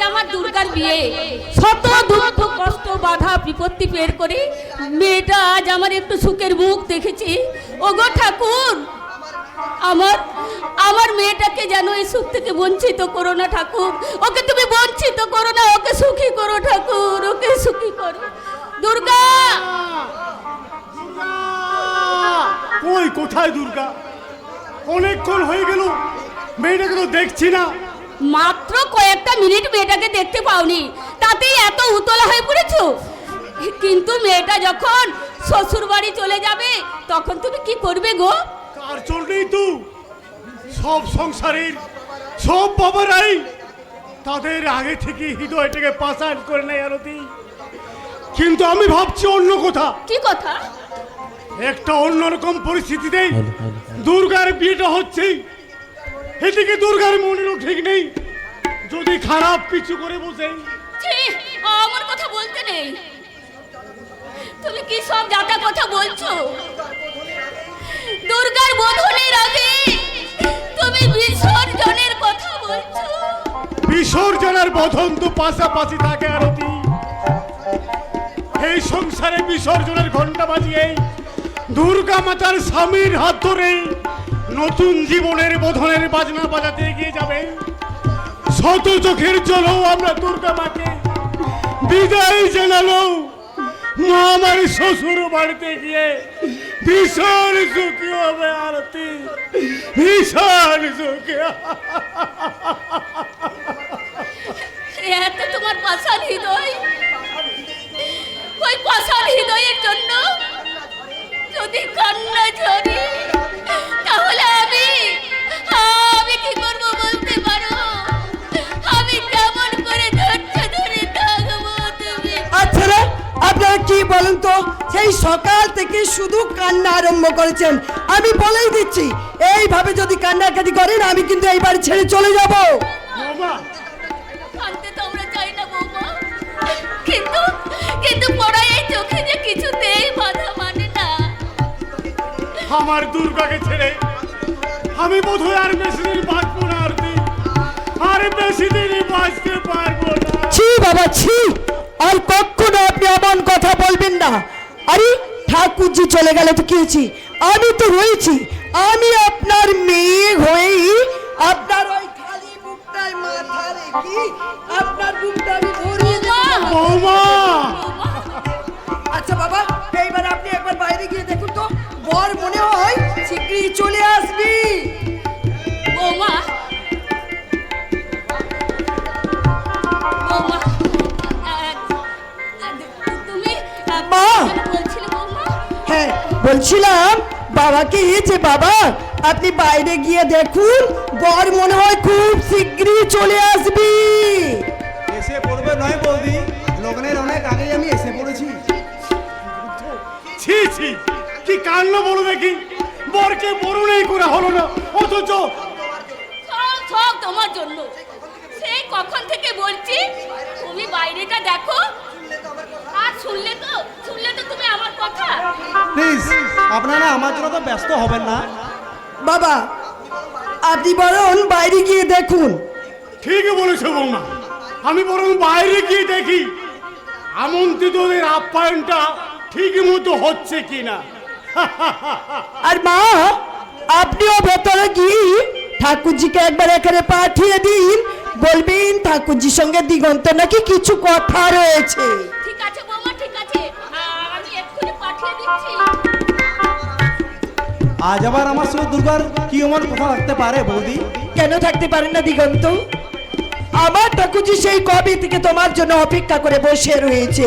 আমার দুর্গার বিয়ে, শত দুঃখ কষ্ট বাধা বিপত্তি পের করে মেয়েটা আজ আমার একটু সুখের মুখ দেখেছি। ওগো ঠাকুর, আমার আমার মেয়েটাকে যেন এই সুখ থেকে বঞ্চিত করো না ঠাকুর। ওকে তুমি বঞ্চিত করো না, ওকে সুখী করো ঠাকুর, ওকে সুখী করো। দুর্গা কই, কোথায় দুর্গা? অনেকক্ষণ হয়ে গেল, মেয়েটাকে তো দেখছি না। মাত্র কয়েকটা মিনিট মেয়েটাকে দেখতে পাওনি, তাতেই এত উতলা হয়ে পড়েছো। কিন্তু মেয়েটা যখন শ্বশুর বাড়ি চলে যাবে তখন তুমি কি করবে গো? কার চলবেই তো সব সংসারের সব বাবারাই তাদের আগে থেকে হৃদয়টাকে পাচার করে নেয় আরতি। কিন্তু আমি ভাবছি অন্য কথা। কি কথা? একটা অন্যরকম পরিস্থিতিতেই দুর্গার বিয়েটা হচ্ছে। এদিকে দুর্গার মনেরও ঠিক নেই, যদি খারাপ কিছু করে বসে। ছি, আমার কথা বলতে নেই। তুমি কি সব জাতা কথা বলছো? দুর্গার বোধনের আগে তুমি বিসর্জনের কথা বলছো। বিসর্জনের বোধন তো পাশাপাশি থাকে আরতি। এই সংসারে বিসর্জনের ঘন্টা বাজিয়ে দুর্গা মাতার স্বামীর হাত ধরে নতুন জীবনের বোধনের বাজনা বাজাতে এগিয়ে যাবে। শত চোখের জলও আমরা দুর্গা মাকে বিদায় জানালো। মা আমার শ্বশুর বাড়িতে গিয়ে ভীষণ সুখী হবে আরতি, ভীষণ সুখী। এত তোমার পাষাণ হৃদয়, ওই পাষাণ হৃদয়ের জন্য যদি কান্না ঝরে তাহলে আমি কি করবো বলতে পারো? আমি কেমন করে ধৈর্য ধরে থাকবো? তুমি আচ্ছা রে, আপনারা কি বলেন তো? সেই সকাল থেকে শুধু কান্না আরম্ভ করেছেন। আমি বলেই দিচ্ছি, এইভাবে যদি কান্নাকাটি করেন আমি কিন্তু এই বাড়ি ছেড়ে চলে যাব। বাবা, কাঁদতে তো আমরা চাই না বৌমা, কিন্তু কিন্তু পড়াই এই চোখে যে কিছুতেই বাধা মানে না। আমার দুর্গাকে ছেড়ে আমি বোধহয় আর বেশি দিন বাঁচবো না আরতি, আর বেশি দিনই বাঁচতে পারবো না। ছি বাবা ছি, আর কখনো আপনি এমন কথা বলবেন না। আরে ঠাকুরজি চলে গেলে তো কি হয়েছে, আমি তো রয়েছি। আমি আপনার মেয়ে হয়েই আপনার ওই খালি বুকটায় মাথা রেখে আপনার বুকটা আমি ভরিয়ে দেব। বৌমা, আচ্ছা বাবা, এইবার আপনি একবার বাইরে গিয়ে দেখুন তো, বর মনে হয় শীঘ্রই চলে আসবি। বৌমা, বৌমা, তুমি মা! বলছিলে বৌমা? হ্যাঁ বলছিলাম বাবাকে যে বাবা আপনি বাইরে গিয়ে দেখুন, বর মনে হয় খুব শীঘ্রই চলে আসবি। এসে পড়বে নয় বৌদি, লগ্নের অনেক আগে আমি এসে পড়েছি। ছি ছি, কি কান্না বলো দেখি। বরকে বরণই করা হলো না, অথচ সব তোমার জন্য। সেই কখন থেকে বলছি তুমি বাইরেটা দেখো, আর শুনলে তো তুমি আমার কথা। প্লিজ আপনারা আমার জন্য তো ব্যস্ত হবেন না। বাবা আপনি বরং বাইরে গিয়ে দেখুন। ঠিকই বলেছো বৌমা, আমি বরং বাইরে গিয়ে দেখি আমন্ত্রিতদের আপ্যায়নটা ঠিক মতো হচ্ছে কিনা। আর মা আপনিও ভেতরে গিয়ে ঠাকুরজিকে একবার এখানে পাঠিয়ে দিন, বলবেন ঠাকুরজির সঙ্গে দিগন্ত নাকি কিছু কথা রয়েছে। ঠিক আছে বৌমা, ঠিক আছে, আমি এক্ষুনি পাঠিয়ে দিচ্ছি। আজ আবার আমার সঙ্গে দুর্গার কি এমন কথা রাখতে পারে বৌদি? কেন থাকতে পারেন না দিগন্ত? আমার ঠাকুরজি সেই কবে থেকে তোমার জন্য অপেক্ষা করে বসে রয়েছে।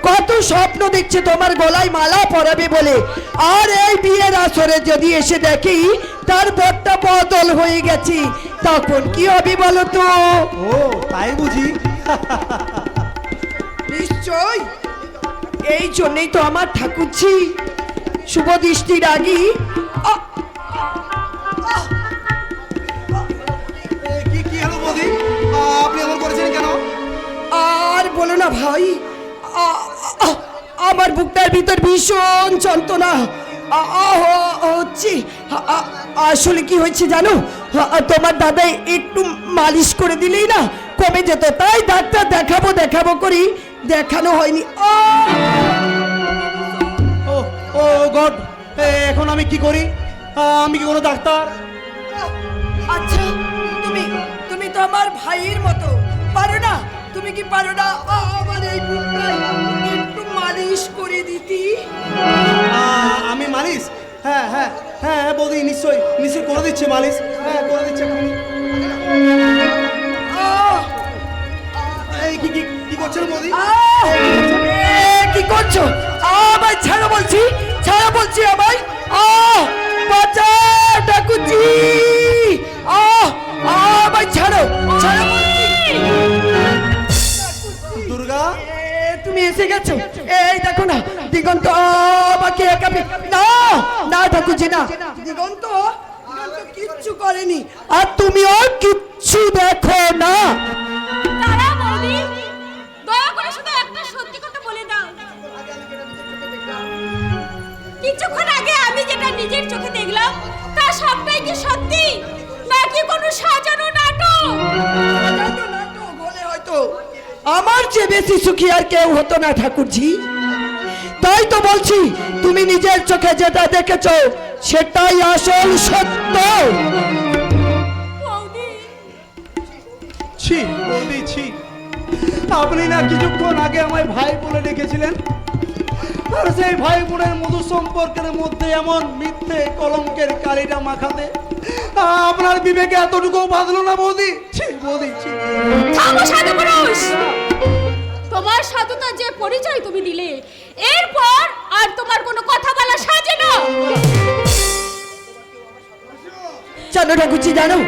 কত স্বপ্ন দেখছে তোমার গলায় মালা পরাবে বলে, আর এই বিয়ের আসরে যদি এসে দেখি তার বরটা বদল হয়ে গেছে, তখন কি হবে বলো তো? ও তাই বুঝি? নিশ্চয়, এই জন্যই তো আমার ঠাকুরজি শুভ দৃষ্টির আগে কি কি হলো বৌদি, আপনি এমন করেছেন কেন? আর বলো না ভাই, আমার বুকটার ভিতর ভীষণ যন্ত্রণা হচ্ছে। আসলে কি হয়েছে জানো, তোমার দাদা একটু মালিশ করে দিলেই না কমে যেত, তাই ডাক্তার দেখাবো দেখাবো করি দেখানো হয়নি। ও ও গড, এখন আমি কি করি? আমি কি কোনো ডাক্তার? আচ্ছা, তুমি তুমি তো আমার ভাইয়ের মতো, পারো না? তুমি কি পারো না আমার এই বুকটায় একটু মালিশ করে দিতি? আমি মালিশ? হ্যাঁ হ্যাঁ হ্যাঁ বৌদি, নিশ্চয়ই নিশ্চয়ই করে দিচ্ছে মালিশ। হ্যাঁ করে দিচ্ছে। এই কি কি কি করছেন বৌদি? কি করছো? আমায় ছাড়ো বলছি, ছাড়ো বলছি আমায়। বাঁচা ঠাকুরজি, আমায় ছাড়ো, ছাড়ো বলছি। দুর্গা, তুমি এসে গেছো? এই দেখো না, দিগন্ত আমাকে একা না না ঠাকুরজি না, দিগন্ত কিচ্ছু করেনি, আর তুমিও কিচ্ছু দেখো না। তারা বৌদি, দয়া করে শুধু একটা সত্যি কথা বলে দাও। কিছুক্ষণ আগে আমি যেটা নিজের চোখে দেখলাম তা সবটাই কি সত্যি নাকি কোনো সাজানো নাটক? নাটক হলে হয়তো আমার চেয়ে বেশি সুখী আর কেউ হতো না ঠাকুরজি। তাই তো বলছি, তুমি নিজের চোখে যেটা দেখেছো সেটাই আসল সত্য। বৌদি, ছি বৌদি ছি, আপনি না কিছুক্ষণ আগে আমায় ভাই বলে ডেকেছিলেন, আর সেই ভাই বোনের মধু সম্পর্কের মধ্যে এমন মিথ্যে কলঙ্কের কালিটা মাখাতে আপনার বিবেকে এতটুকু বাঁধলো না বৌদি? ছি বৌদি ছি। থামো সাধু পুরুষ, তোমার সাধুতা যে পরিচয় তুমি দিলে, এরপর আর তোমার কোনো কথা বলা সাজে না। জানো ঠাকুরজি, জানো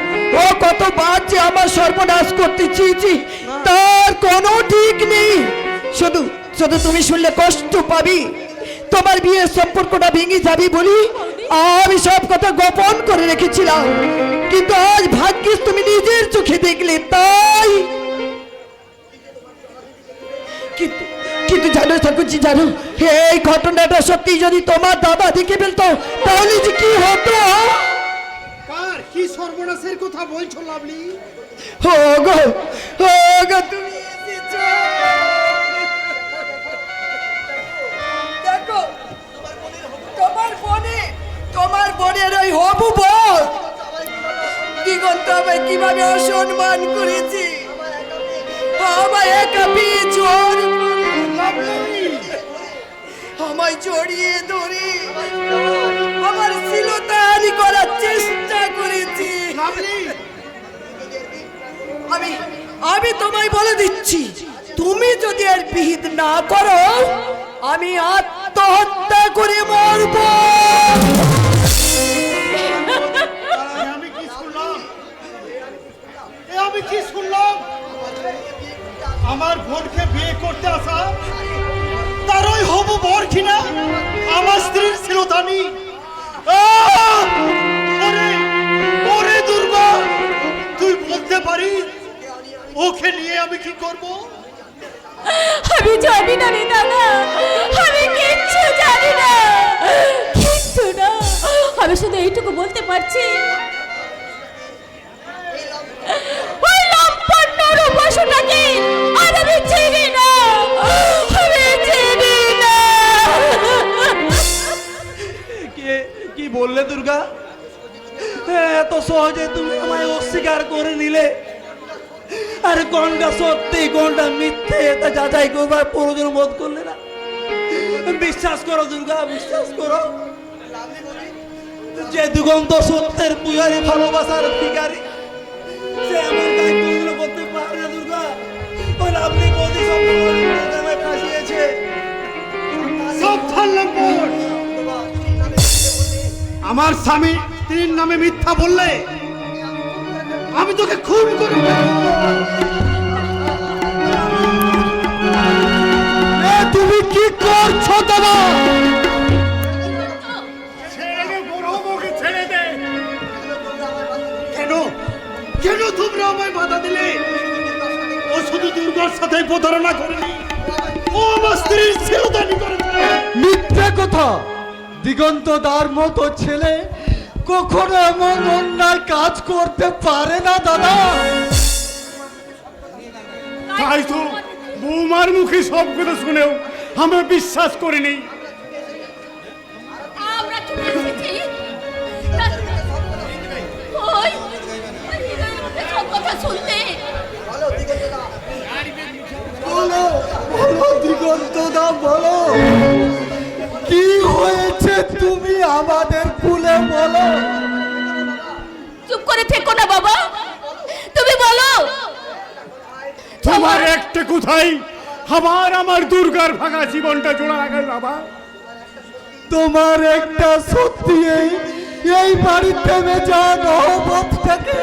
ও কতবার যে আমার সর্বনাশ করতে চেয়েছি তার কোনো ঠিক নেই। শুধু শুধু তুমি শুনলে কষ্ট পাবি, তোমার বিয়ের সম্পর্কটা ভেঙে যাবি বলি আমি সব কথা গোপন করে রেখেছিলাম, কিন্তু আজ ভাগ্যিস তুমি নিজের চোখে দেখলে তাই। কিন্তু কিন্তু জানো ঠাকুরজি, জানো এই ঘটনাটা সত্যি যদি তোমার দাদা দেখে ফেলতো তাহলে যে কি হতো। কার কি সর্বনাশের কথা বলছো লাভলি? ও গো তুমি এসেছো। দেখো তোমার বোনের ওই হবু বউ দিগন্ত আমায় কিভাবে অসম্মান করেছি, আমায় একা পেয়ে জোর আমায় জড়িয়ে ধরে আমার শ্লীলতাহানি করার চেষ্টা করেছি। আমি তোমায় বলে দিচ্ছি, তুমি যদি এর বিহিত না করো আমি আত্মহত্যা করে মরব। আমি কি শুনলাম? আমি কি শুনলাম? আমার বোনকে বিয়ে করতে আসা তার ওই হবু বর কিনা আমার স্ত্রীর শ্লীলতাহানি। ওরে দুর্গা, তুই বলতে পারিস ওকে নিয়ে আমি কি করব? আমি জানি না রে দাদা, আমি কিচ্ছু জানি না, কিচ্ছু না। আমি শুধু এইটুকু বলতে পারছি, ওই লম্পন্ন রূপসটাকে আর আমি চিনি না, আমি চিনি না। কি বললে দুর্গা? এত সহজে তুমি আমায় অস্বীকার করে নিলে, আর কোনটা সত্যি কোনটা মিথ্যে তা যাচাই করবার প্রয়োজন বোধ করলে না? বিশ্বাস করো দুর্গা, বিশ্বাস করো, যে দিগন্ত সত্যের পূজারী ভালোবাসার ভিখারি, সে এমন কাজ কোনদিনও করতে পারে না দুর্গা। ওই লাভলি বৌদি সব আমায় ফাঁসিয়েছে। সাবধান লম্পট, আমার স্বামী স্ত্রীর নামে মিথ্যা বললে আমি তোকে খুন করব। তুমি কি করছো দাদা? কেন কেন তোমরা আমায় বাধা দিলে? ও শুধু দুর্গার সাথে প্রতারণা করেনি, ও আমার স্ত্রীর শ্লীলতাহানি করেছে। মিথ্যে কথা! দিগন্ত দার মতো ছেলে কখনো এমন অন্যায় কাজ করতে পারে না দাদা। তাই তো বৌমার মুখে সব কথা শুনেও আমরা বিশ্বাস করিনি। আমরা চলে এসেছি ওই হৃদয়ের মুখে সব কথা শুনতে। বলো বলো দিগন্ত দা, বলো কি হয়েছে তুমি আমাদের কুলে বলো। চুপ করে থেকো না বাবা, তুমি বলো। তোমার একটা কোথায় আমার দুর্গার ভাঙা জীবনটা জোড়া লাগাই বাবা। তোমার একটা সত্যি এই বাড়িতে মেজা নহবতটাকে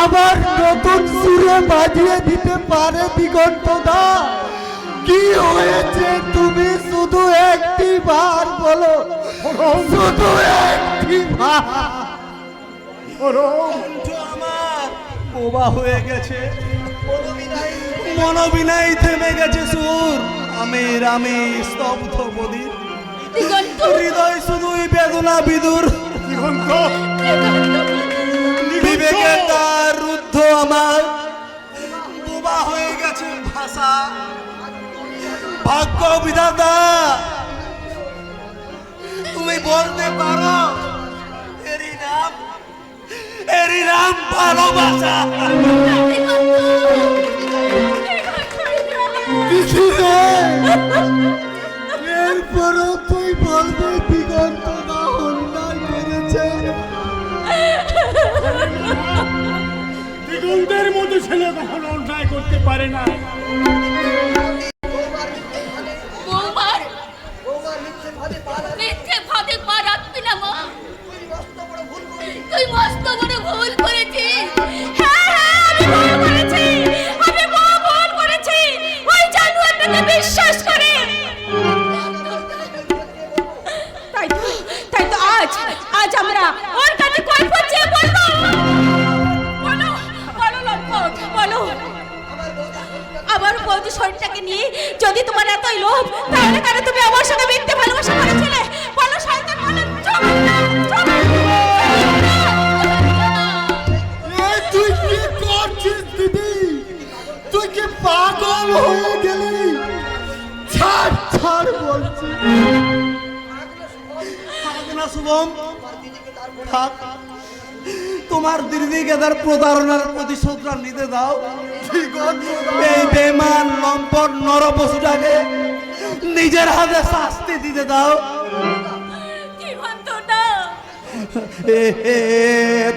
আবার নতুন সুরে বাজিয়ে দিতে পারে দিগন্ত দা। কি হয়েছে তুমি শুধু একটি বার বলো, শুধু একটি বার। আমার বোবা হয়ে গেছে, মনোবিনাই থেমে গেছে সুর। আমি স্তব্ধ বধির, দিগন্ত হৃদয় শুধুই বেদনা বিদুর। দিগন্ত বিবেকের দ্বার রুদ্ধ আমার, বোবা হয়ে গেছে ভাষা। ভাগ্য বিধাতা তুমি বলতে পারো এরই নাম ভালোবাসা। এরপরও তুই বলবে দিগন্ত দা অন্যায় করেছে। দিগন্তের মতো ছেলে কখনো অন্যায় করতে পারে না। বৌমার মিথ্যে ফাঁদে পা রাখবি না মা। তুই মস্ত বড় ভুল করেছিস। হ্যাঁ হ্যাঁ, আমি ভুল করেছি, আমি বড় ভুল করেছি। ওই জানোয়ারটাকে বিশ্বাস করে। তাই তো আজ আমরা ওর কাছে কৈফিয়ত চেয়ে বলবো। বলো বলো লম্পট, বলো। আমার বৌদি শরীরটাকে নিয়ে যদি তোমার এতই লোভ, তাহলে কেন তুমি আমার সঙ্গে মিথ্যে ভালোবাসা করেছিলে? বলো শয়তান, বলো। চুপ, চুপ। তুই কি করছিস দিদি? তুই কি পাগল হয়ে গেলি? ছাড় ছাড় বলছি। না শুভম, থাক। তোমার দিদিকে তার প্রতারণার প্রতিশোধটা নিতে দাও। এই বেমান লম্পট নরপশুটাকে নিজের হাতে শাস্তি দিতে দাও।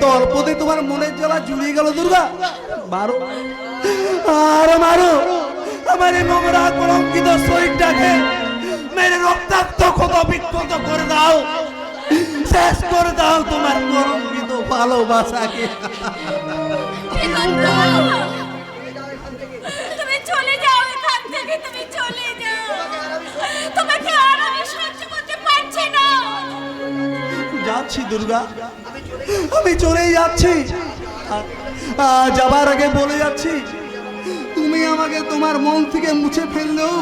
তোর প্রতি তোমার মনের জ্বালা জুড়িয়ে গেল দুর্গা। মারো আর মারো আমার এই নোংরা কলঙ্কিত শরীরটাকে, মেরে রক্তাক্ত ক্ষত বিক্ষত করে দাও, শেষ করে দাও তোমার কলঙ্কিত ভালোবাসাকে। তুমি চলে যাও এখান থেকে, তুমি চলে যাও। তোমাকে আর আমি সহ্য করতে পারছি না। যাচ্ছি দুর্গা, আমি চলেই যাচ্ছি। যাবার আগে বলে যাচ্ছি, তুমি আমাকে তোমার মন থেকে মুছে ফেললেও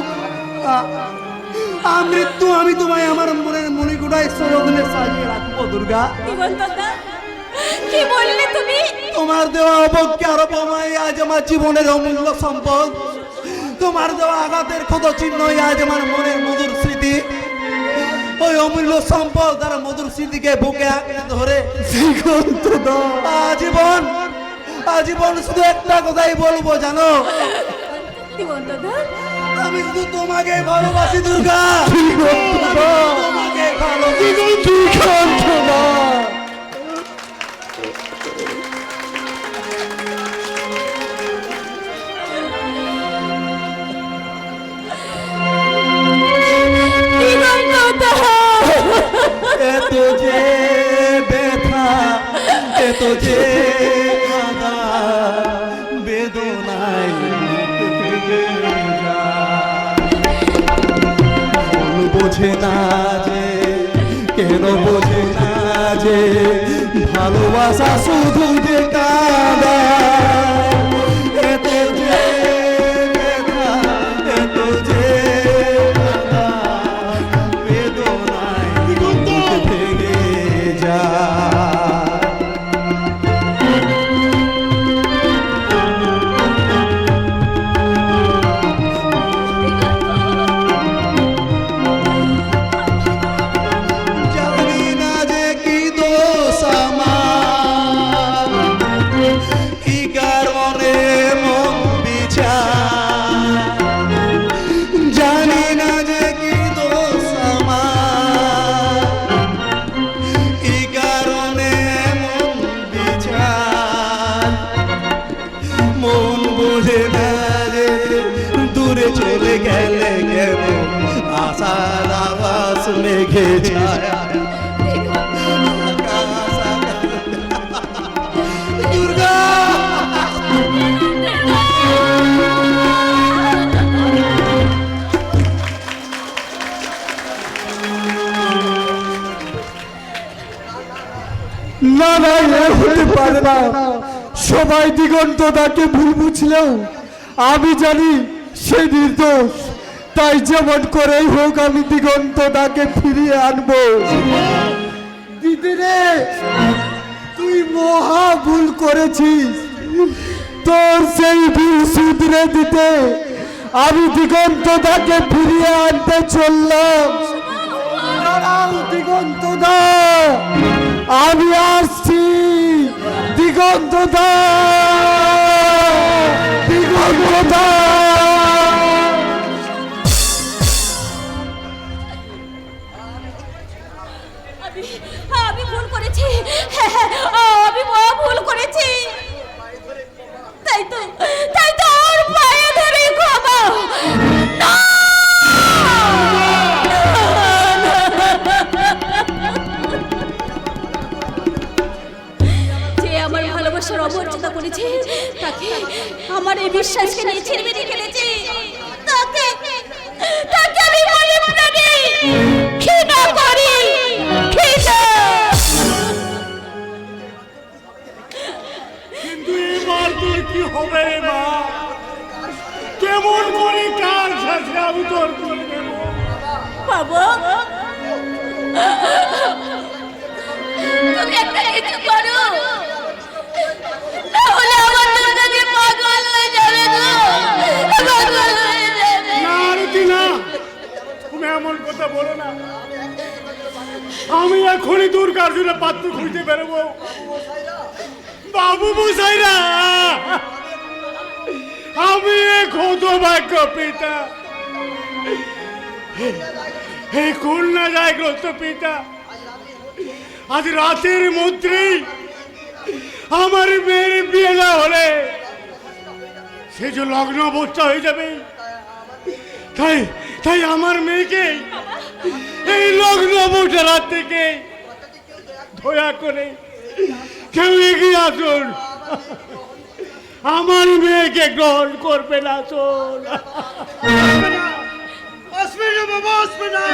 মৃত্যু আমি তোমায় আমার মনের মণিগুড়ায় সরদিনে সাজিয়ে রাখবো দুর্গা। কি বললে তুমি? তোমার দেওয়া অবজ্ঞার অপমায় আজ আমার জীবনের অমূল্য সম্পদ। তোমার দেওয়া আঘাতের ক্ষত চিহ্নই আজ আমার মনের মধুর স্মৃতি। ওই অমূল্য সম্পদ আর মধুর স্মৃতিকে বুকে আঁকড়ে ধরে আজীবন শুধু একটা কথাই বলবো, জানো, আমি শুধু তোমাকে ভালোবাসি দুর্গা। তোমাকে ভালোবাসি। এত যে ব্যথা, এত যে কাঁদা, বেদনায় বোঝে না যে, কেন বোঝে না যে ভালোবাসা শুধু যে কাঁদা। এত যে ব্যথা, এত যে কাঁদা, বেদনায় ভেঙে যায়। হে ছায়া দুর্গা না না এ হতে পারে না। সবাই দিগন্ত তাকে ভুল বুঝলেও আমি জানি সে নির্দোষ, তাই যেমন করেই হোক আমি দিগন্ত তাকে ফিরিয়ে আনবো। দিদি রে, তুই মহা ভুল করেছিস। তোর সেই ভুল শুধরে দিতে আমি দিগন্ত তাকে ফিরিয়ে আনতে চললাম। দাঁড়াও দিগন্ত দা, আমি আসছি। দিগন্ত দা, দিগন্ত দা। আমি ভুল করেছি, আমি বড় ভুল করেছি। তাই তো ওর পায়ে ধরে ক্ষমা। না! যে আমার ভালোবাসার অমর্যাদা করেছে, তাকে আমার এই বিশ্বাসকে নিয়ে ছিনিয়ে ফেলেছে। তাকে আমি মনে প্রাণে ঘৃণা করি, ঘৃণা। কিন্তু এবার তোর কি হবে রে মা? কেমন করে কার সাথে আমি তোর করে দেব? বাবা, তুমি একটা কিছু করো, নাহলে আমার দুর্গাকে পাগল হয়ে যাবে গো, পাগল হয়ে যাবে। না আরতি না, তুমি এমন কথা বলো না। আমি এখনই দুর্গার জন্য পাত্র খুঁজতে বেরোবো। বাবু মশাইরা, আমি এক হতভাগ্য পিতা, এই কন্যা জায়গ্রস্ত পিতা। আজ রাতের মধ্যেই আমার মেয়ের বিয়ে না হলে সে যে লগ্ন অবস্থা হয়ে যাবে। তাই আমার মেয়েকে এই লগ্ন অবস্থা রাত থেকে দয়া করে কেউ এগিয়ে আসুন, আমার মেয়েকে গ্রহণ করবে না। আসুন। আসবে না বাবা, আসবে না।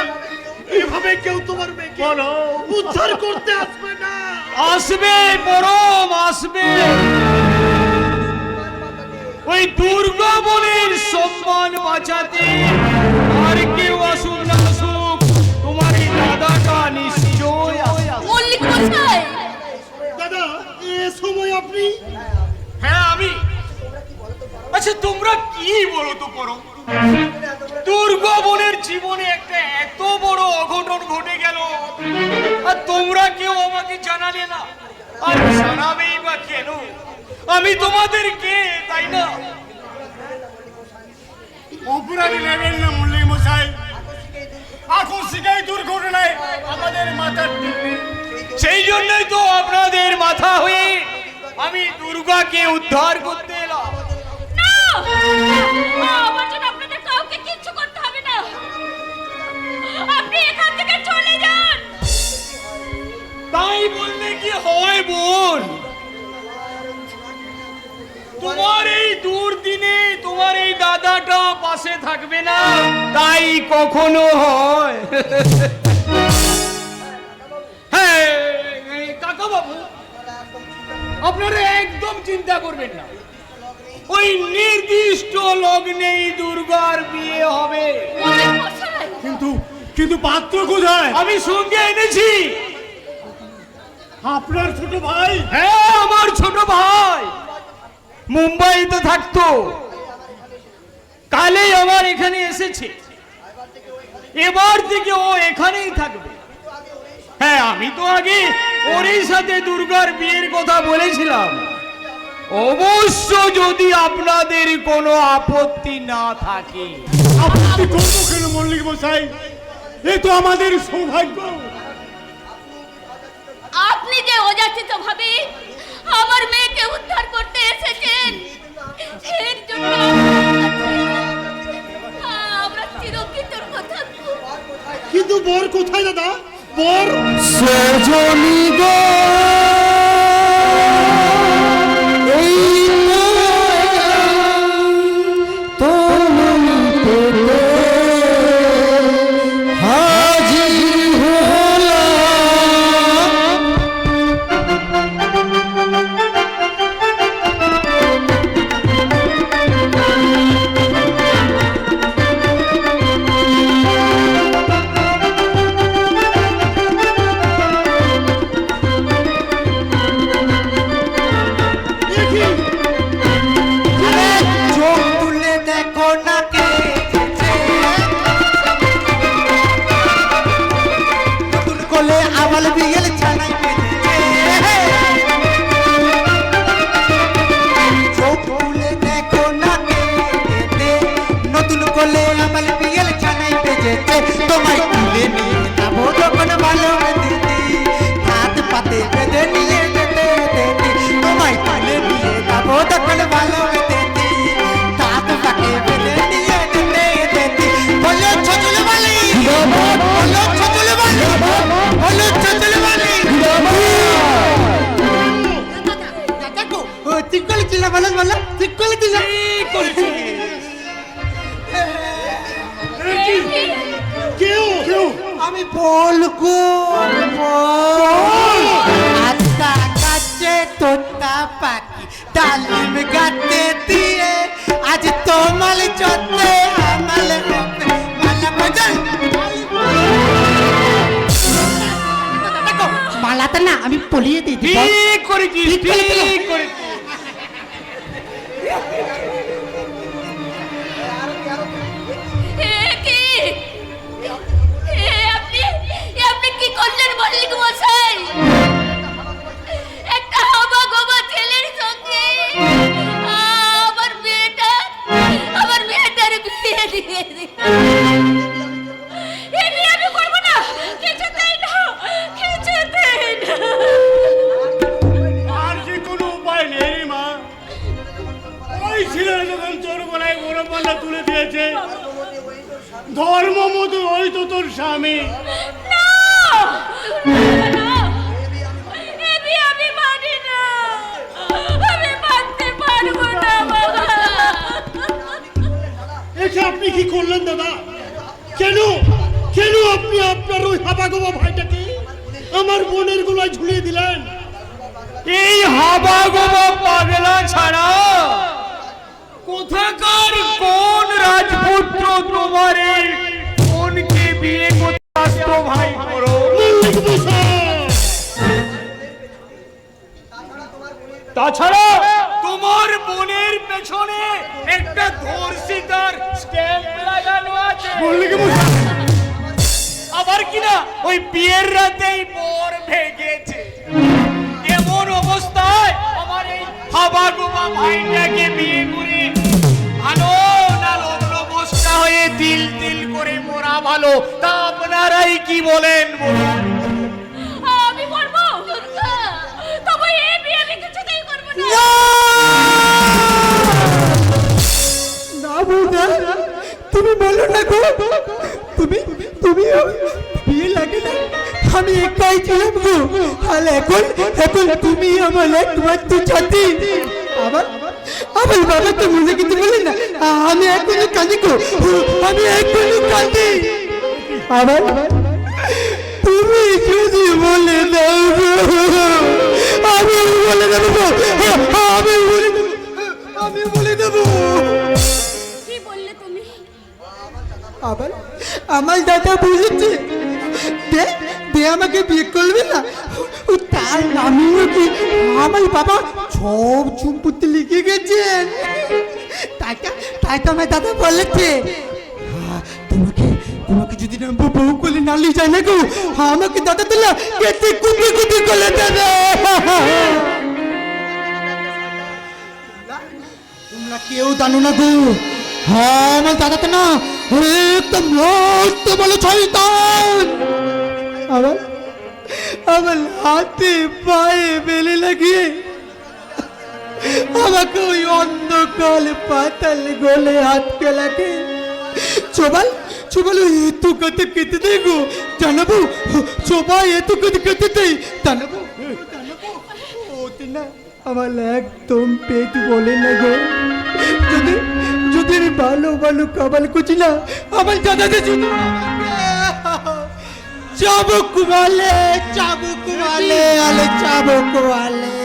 এভাবে কেউ তোমার মেয়েকে বলো। উদ্ধার করতে আসবে না। আসবে পরম আসবে। ওই দুর্গা বনের সম্মান বাঁচাতে আর কেউ আসুক না আসুক, তোমার এই দাদাটা নিশ্চয় আসবে। মল্লিক মশাই, দাদা, এ সময় আপনি? হ্যাঁ আমি। আচ্ছা তোমরা কি বলো তো পরম? দুর্গা বোনের জীবনে একটা এত বড় অঘটন ঘটে গেল, আর তোমরা কেউ আমাকে জানালে না। আর জানাবেই বা কেন? আমি তোমাদের কে, তাই না? অপরাধী নেবেন না মল্লিক মশাই। আকস্মিক এই দুর্ঘটনায় আমাদের মাথার ঠিক নেই। সেই জন্যই তো আপনাদের মাথা হয়ে আমি দুর্গাকে উদ্ধার করতে এলাম। না! আমার জন্য আপনাদের কাউকে কিচ্ছু করতে হবে না। আপনি এখান থেকে চলে যান। তাই বললে কি হয় বোন? তোমার এই দুর্দিনে তোমার এই দাদাটা পাশে থাকবে না, তাই কখনো হয়? হ্যাঁ কাকা বাবু, আপনারা একদম চিন্তা করবেন না। ওই নির্দিষ্ট লগ্নেই দুর্গার বিয়ে হবে। মল্লিক মশাই, কিন্তু পাত্র কোথায়? আমি সঙ্গে এনেছি। আপনার ছোট ভাই? হ্যাঁ আমার ছোট ভাই মুম্বাইতে থাকতো, কালেই আমার এখানে এসেছে। এবার থেকে ও এখানেই থাকবে। হ্যাঁ আমি তো আগে ওরই সাথে দুর্গার বিয়ের কথা বলেছিলাম। অবশ্য যদি আপনাদের কোনো আপত্তি না থাকে। আপত্তি করবো কেন মল্লিক মশাই? এ তো আমাদের সৌভাগ্য। আপনি যে অযাচিত ভাবে আমার মেয়েকে উদ্ধার করতে এসেছেন, এর জন্য আমরা চিরকৃতজ্ঞ থাকবো। কিন্তু কিন্তু বর কোথায় দাদা? বর সজনী গো এই তুমি পেতে হাজির হলাম। চোখ তুলে দেখো না কে নতুন কোলে আবাল বিয়েল ছানাই পেয়েছে। চোখ তুলে দেখো না কে নতুন কোলে আবাল বিয়েল ছানাই পেয়েছে। তোমায় তুলে নিয়ে যাবো যখন ভালো দিদি হাত পাতে বেঁধে নিয়ে যেতে দিদি। তোমায় তুলে নিয়ে যাবো যখন ভালো দিদি হাত পাতে বেঁধে নিয়ে যেতে দিদি। বলো ছচলে বালি বলো ছচলে বালি বলো ছচলে বালি। দেখো ঠিক করেছিল না বলো বলো ঠিক করেছিল। কেউ কেউ আমি বলবো আচ্ছা কাছে তোতা পাখি ডালিম গাতে দিয়ে আজ তোমাল চতে আমাল হবে মালা বাজান। মালাটা না আমি পলিয়ে দিই ঠিক করেছিস, ঠিক করেছিস। এ কি? আপনি কি করলেন মল্লিক মশাই? একটা হাবা গোবা ছেলের সঙ্গে আমার মেয়েটার বিয়ে দিয়ে দিলেন। এ বিয়ে আমি করবো না, কিছুতেই না, কিছুতেই না। আর যে কোনো উপায় নেই মা। ওই ছেলে যখন তোর গলায় গরম পাল্লা তুলে দিয়েছে, ধর্ম মতো ওই তো তোর স্বামী। না! না! এ বিয়ে আমি মানি না। আমি মানতে পারবো না বাবা। এসে আপনি কি করলেন দাদা? কেন কেন আপনি আপনার ওই হাবাগোবা ভাইটাকে আমার বোনের গলায় ঝুলিয়ে দিলেন? এই হাবা গোবা পাগলা ছাড়া কোথাকার কোন রাজপুত্র তোমার এই বোনকে বিয়ে করতে আসতো ভাই বড়? মল্লিক মশাই! তাছাড়া তোমার বোনের পেছনে একটা ধর্ষিতার স্ট্যাম্প লাগানো আছে। মল্লিক মশাই! আবার কিনা ওই বিয়ের রাতেই বর ভেগেছে। এমন অবস্থায় আমার এই হাবা গোবা ভাইটাকে বিয়ে করে ভালো না লগ্ন বস্তা হয়ে তিল তিল করে মোরা ভালো? তা আপনারাই কি বলেন বলুন? আমি মরবো দুর্গা, তবে এই বিয়ে আমি কিছুতেই করবো না। না বৌদা তুমি বলো না গো তুমি তুমি বিয়ে লাগে না আমি একাই ছিলাম গো। আর এখন এখন তুমি আমার একমাত্র ছাত্রী। আবার আমার বাবা তো মনে কিছু বলে না আমি এখনো কাঁদি গো আমি এখনো কাঁদি। আবার তুমি যদি বলে দাও গো আমি বলে দেবো গো আমি বলে দেবো। কি বললে তুমি? আবার আমার দাদা বলেছে দে দে আমাকে বিয়ে করবে না ও তার নামিও কি আমার বাবা সব সম্পত্তি লিখে গেছেন। তাই তো আমার দাদা বলেছে তোমাকে তোমাকে যদি না বউ করলে নালি যায় না গো আমাকে দাদা দিলা কেটে কুপি কুপি করে দেবে। তোমরা কেউ জানো না গো হ্যাঁ আমার দাদা তো না একদম মস্ত বলে শয়তান। আবার আমার হাতে পায়ে বেলে লাগিয়ে আমাকে ওই অন্ধকার পাতাল গলে আটকে লাগে। চোবাল সবাই এত কথা কেটে দেয় গো জানাবো, সবাই এত কথা কেটে দেয় জানাবো। ওতে না আমার একদম পেট বলে না গো, যদি যদি আমি ভালো ভালো কাবাল করছি না আমার দাদাদের জন্য চাবুক মালে আলে চাবুক মালে।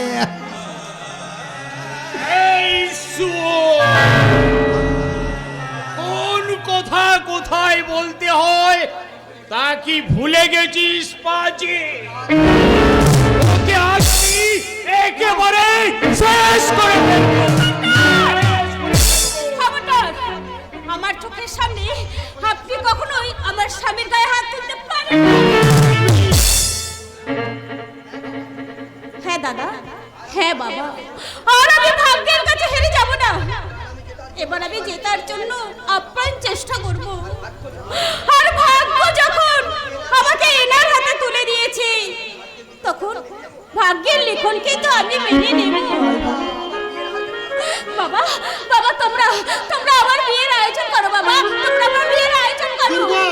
এই শুয়োর! কোন কথা কোথায় বলতে হয় তা কি ভুলে গেছিস পাজি? ওকে আজকে একেবারে শেষ করে ফেলবো। খবরদার! আমার চোখের সামনে আপনি কখনোই আমার স্বামীর গায়ে হাত তুলতে পারেন না। হ্যাঁ দাদা, হ্যাঁ বাবা, আর আমি ভাগ্যের কাছে হেরে যাব না। এবার আমি জেতার জন্য আপ্রাণ চেষ্টা করব। আর ভাগ্য যখন আমাকে এনার হাতে তুলে দিয়েছে, তখন ভাগ্যের লিখনকে তো আমি মেনে নেব। বাবা, বাবা, তোমরা তোমরা আমার বিয়ের আয়োজন করো। বাবা, তোমরা আমার বিয়ের আয়োজন করো। দুর্গা!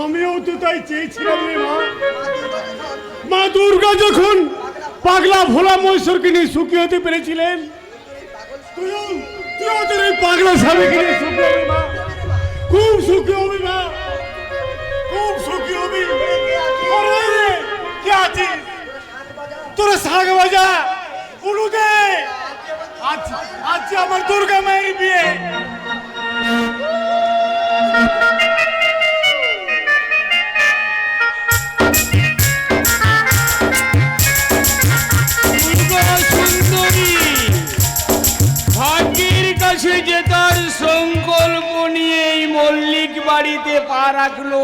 আমিও তো তাই চেয়েছিলাম রে মা। মা দুর্গা যখন পাগলা ভোলা মহেশ্বরকে নিয়ে সুখী হতে পেরেছিলেন, তুইও তোর এই পাগলা স্বামীকে নিয়ে সুখী হবি মা। খুব সুখী হবি মা, খুব সুখী হবি। আরে রে, কে আছিস? তোরা শাক বাজা উলু দে। আজ আজ আমার দুর্গা মায়ের বিয়ে। সুন্দরী ভাগ্যের কাছে যে তার সংকল্প নিয়ে এই মল্লিক বাড়িতে পা রাখলো,